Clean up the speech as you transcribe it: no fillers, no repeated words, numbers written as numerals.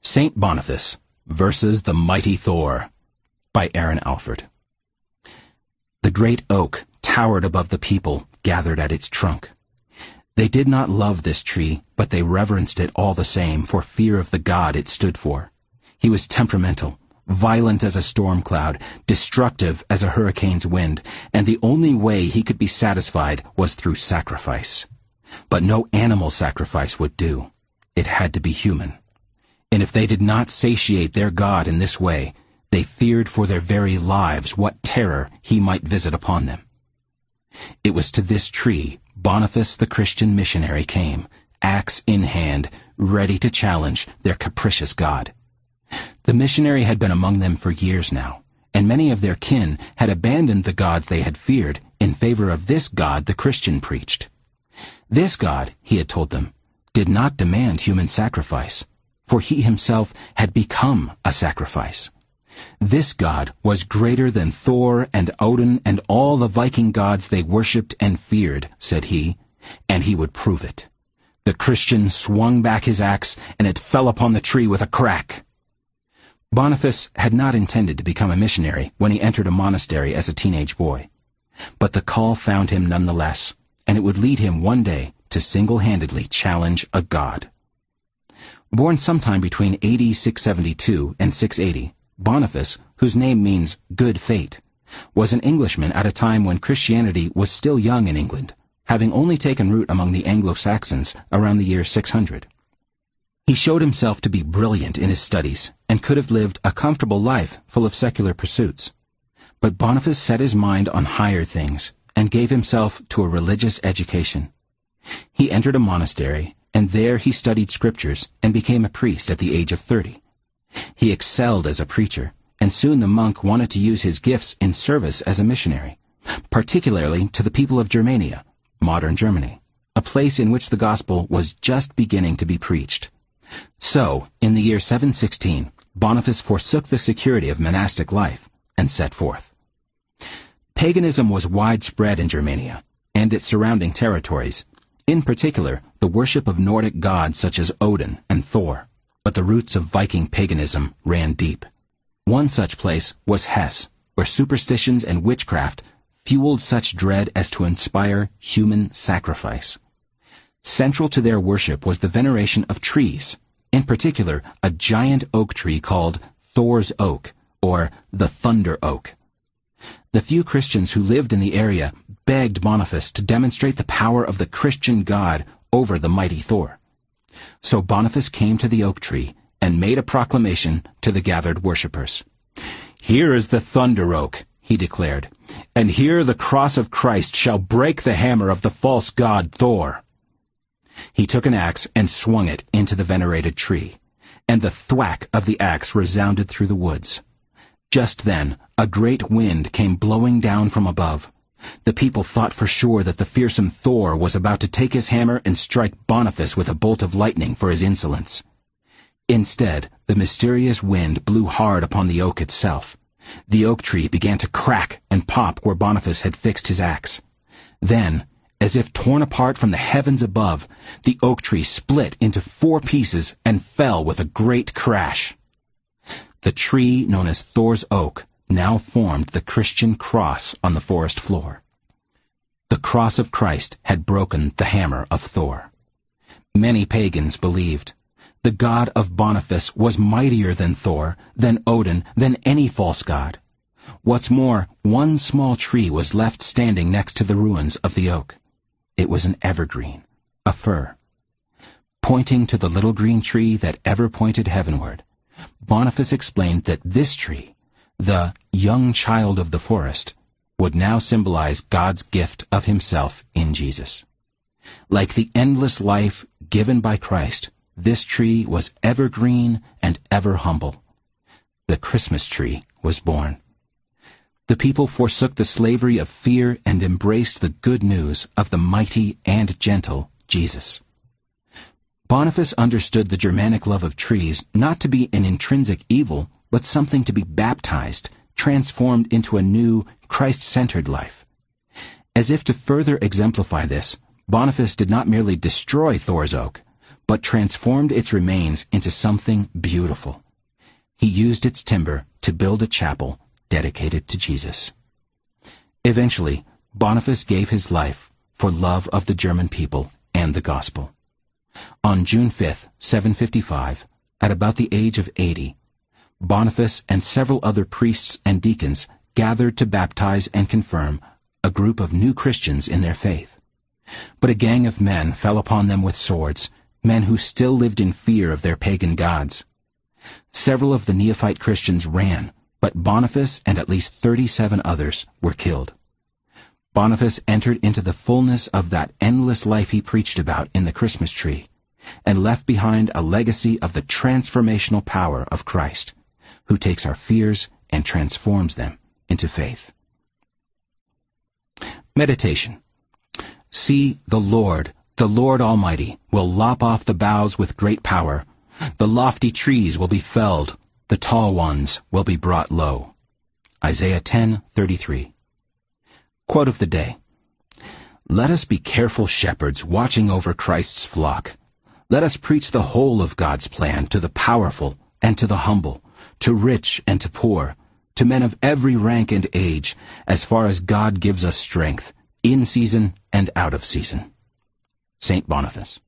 Saint Boniface versus the Mighty Thor by Alford. The great oak towered above the people gathered at its trunk. They did not love this tree, but they reverenced it all the same for fear of the God it stood for. He was temperamental, violent as a storm cloud, destructive as a hurricane's wind, and the only way he could be satisfied was through sacrifice. But no animal sacrifice would do. It had to be human. And if they did not satiate their God in this way, they feared for their very lives what terror he might visit upon them. It was to this tree Boniface the Christian missionary came, axe in hand, ready to challenge their capricious God. The missionary had been among them for years now, and many of their kin had abandoned the gods they had feared in favor of this God the Christian preached. This God, he had told them, did not demand human sacrifice, for he himself had become a sacrifice. This God was greater than Thor and Odin and all the Viking gods they worshipped and feared, said he, and he would prove it. The Christian swung back his axe, and it fell upon the tree with a crack. Boniface had not intended to become a missionary when he entered a monastery as a teenage boy, but the call found him nonetheless, and it would lead him one day to single-handedly challenge a god. Born sometime between AD 672 and 680, Boniface, whose name means good fate, was an Englishman at a time when Christianity was still young in England, having only taken root among the Anglo-Saxons around the year 600. He showed himself to be brilliant in his studies and could have lived a comfortable life full of secular pursuits. But Boniface set his mind on higher things and gave himself to a religious education. He entered a monastery, and there he studied scriptures and became a priest at the age of 30. He excelled as a preacher, and soon the monk wanted to use his gifts in service as a missionary, particularly to the people of Germania, modern Germany, a place in which the gospel was just beginning to be preached. So, in the year 716, Boniface forsook the security of monastic life and set forth. Paganism was widespread in Germania and its surrounding territories, in particular the worship of Nordic gods such as Odin and Thor, but the roots of Viking paganism ran deep. One such place was Hesse, where superstitions and witchcraft fueled such dread as to inspire human sacrifice. Central to their worship was the veneration of trees, in particular a giant oak tree called Thor's Oak, or the Thunder Oak. The few Christians who lived in the area begged Boniface to demonstrate the power of the Christian God over the mighty Thor. So Boniface came to the oak tree and made a proclamation to the gathered worshippers. "Here is the Thunder Oak," he declared, "and here the cross of Christ shall break the hammer of the false god Thor." He took an axe and swung it into the venerated tree, and the thwack of the axe resounded through the woods. Just then, a great wind came blowing down from above. The people thought for sure that the fearsome Thor was about to take his hammer and strike Boniface with a bolt of lightning for his insolence. Instead, the mysterious wind blew hard upon the oak itself. The oak tree began to crack and pop where Boniface had fixed his axe. Then, as if torn apart from the heavens above, the oak tree split into 4 pieces and fell with a great crash. The tree known as Thor's Oak now formed the Christian cross on the forest floor. The cross of Christ had broken the hammer of Thor. Many pagans believed the God of Boniface was mightier than Thor, than Odin, than any false god. What's more, one small tree was left standing next to the ruins of the oak. It was an evergreen, a fir. Pointing to the little green tree that ever pointed heavenward, Boniface explained that this tree, the young child of the forest, would now symbolize God's gift of himself in Jesus. Like the endless life given by Christ, this tree was evergreen and ever humble. The Christmas tree was born. The people forsook the slavery of fear and embraced the good news of the mighty and gentle Jesus. Boniface understood the Germanic love of trees not to be an intrinsic evil, but something to be baptized, transformed into a new, Christ-centered life. As if to further exemplify this, Boniface did not merely destroy Thor's oak, but transformed its remains into something beautiful. He used its timber to build a chapel dedicated to Jesus. Eventually, Boniface gave his life for love of the German people and the gospel. On June 5, 755, at about the age of 80, Boniface and several other priests and deacons gathered to baptize and confirm a group of new Christians in their faith. But a gang of men fell upon them with swords, men who still lived in fear of their pagan gods. Several of the neophyte Christians ran, but Boniface and at least 37 others were killed. Boniface entered into the fullness of that endless life he preached about in the Christmas tree, and left behind a legacy of the transformational power of Christ, who takes our fears and transforms them into faith. Meditation. See, the Lord Almighty, will lop off the boughs with great power. The lofty trees will be felled, the tall ones will be brought low. Isaiah 10:33. Quote of the day. Let us be careful shepherds watching over Christ's flock. Let us preach the whole of God's plan to the powerful and to the humble, to rich and to poor, to men of every rank and age, as far as God gives us strength, in season and out of season. St. Boniface.